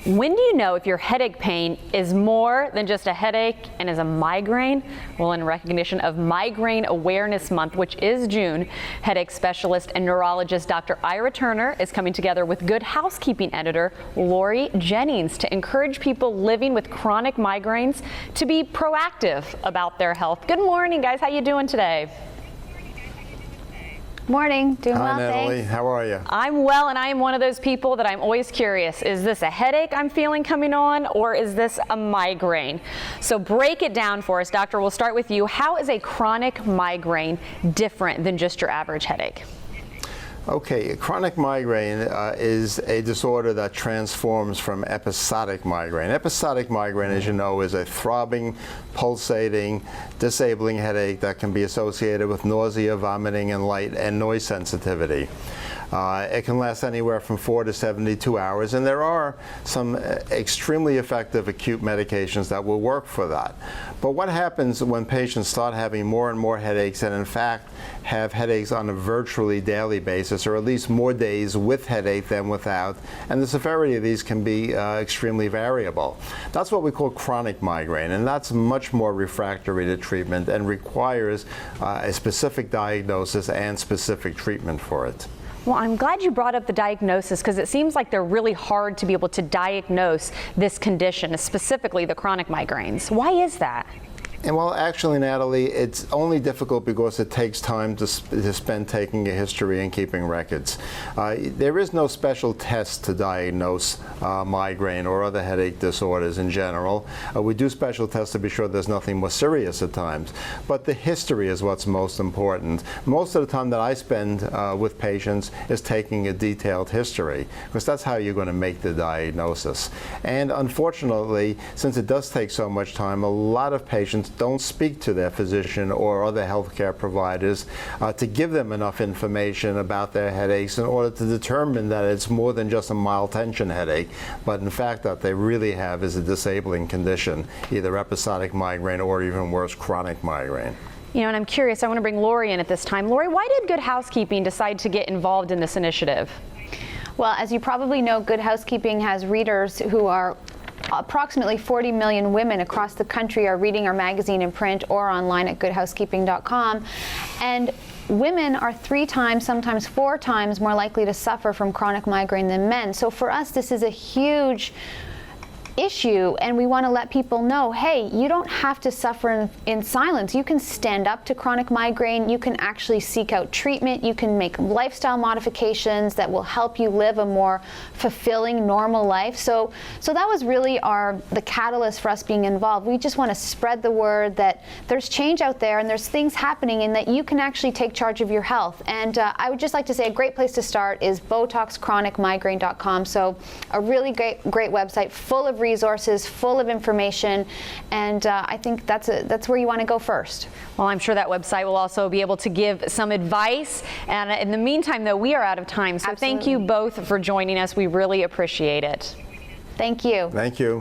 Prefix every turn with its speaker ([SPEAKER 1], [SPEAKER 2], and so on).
[SPEAKER 1] When do you know if your headache pain is more than just a headache and is a migraine? Well, in recognition of Migraine Awareness Month, which is June, headache specialist and neurologist Dr. Ira Turner is coming together with Good Housekeeping editor Lori Jennings to encourage people living with chronic migraines to be proactive about their health. Good morning, guys. How you doing today?
[SPEAKER 2] Morning. Doing well,
[SPEAKER 3] Hi, Natalie.
[SPEAKER 2] thanks.
[SPEAKER 3] How are you?
[SPEAKER 1] I'm well, and I am one of those people that I'm always curious. Is this a headache I'm feeling coming on, or is this a migraine? So break it down for us. Doctor, we'll start with you. How is a chronic migraine different than just your average headache?
[SPEAKER 3] Okay, chronic migraine is a disorder that transforms from episodic migraine. Episodic migraine, as you know, is a throbbing, pulsating, disabling headache that can be associated with nausea, vomiting, and light and noise sensitivity. It can last anywhere from 4 to 72 hours, and there are some extremely effective acute medications that will work for that. But what happens when patients start having more and more headaches, and in fact have headaches on a virtually daily basis, or at least more days with headache than without, and the severity of these can be extremely variable. That's what we call chronic migraine, and that's much more refractory to treatment and requires a specific diagnosis and specific treatment for it.
[SPEAKER 1] Well, I'm glad you brought up the diagnosis, because it seems like they're really hard to be able to diagnose this condition, specifically the chronic migraines. Why is that?
[SPEAKER 3] And well, actually, Natalie, it's only difficult because it takes time to spend taking a history and keeping records. There is no special test to diagnose migraine or other headache disorders in general. We do special tests to be sure there's nothing more serious at times. But the history is what's most important. Most of the time that I spend with patients is taking a detailed history, because that's how you're going to make the diagnosis. And unfortunately, since it does take so much time, a lot of patients don't speak to their physician or other healthcare providers to give them enough information about their headaches in order to determine that it's more than just a mild tension headache, but in fact that they really have is a disabling condition, either episodic migraine or even worse, chronic migraine.
[SPEAKER 1] You know, and I'm curious, I want to bring Lori in at this time. Lori, why did Good Housekeeping decide to get involved in this initiative?
[SPEAKER 2] Well, as you probably know, Good Housekeeping has readers who are approximately 40 million women across the country are reading our magazine in print or online at goodhousekeeping.com. And women are 3 times, sometimes 4 times more likely to suffer from chronic migraine than men. So for us, this is a huge issue, and we want to let people know, hey, you don't have to suffer in silence. You can stand up to chronic migraine. You can actually seek out treatment. You can make lifestyle modifications that will help you live a more fulfilling, normal life. So that was really the catalyst for us being involved. We just want to spread the word that there's change out there and there's things happening, and that you can actually take charge of your health. And I would just like to say a great place to start is BotoxChronicMigraine.com. So a really great website full of resources, full of information, and I think that's where you want to go first.
[SPEAKER 1] Well, I'm sure that website will also be able to give some advice. And in the meantime, though, we are out of time. So
[SPEAKER 2] Absolutely.
[SPEAKER 1] Thank you both for joining us. We really appreciate it.
[SPEAKER 2] Thank you.
[SPEAKER 3] Thank you.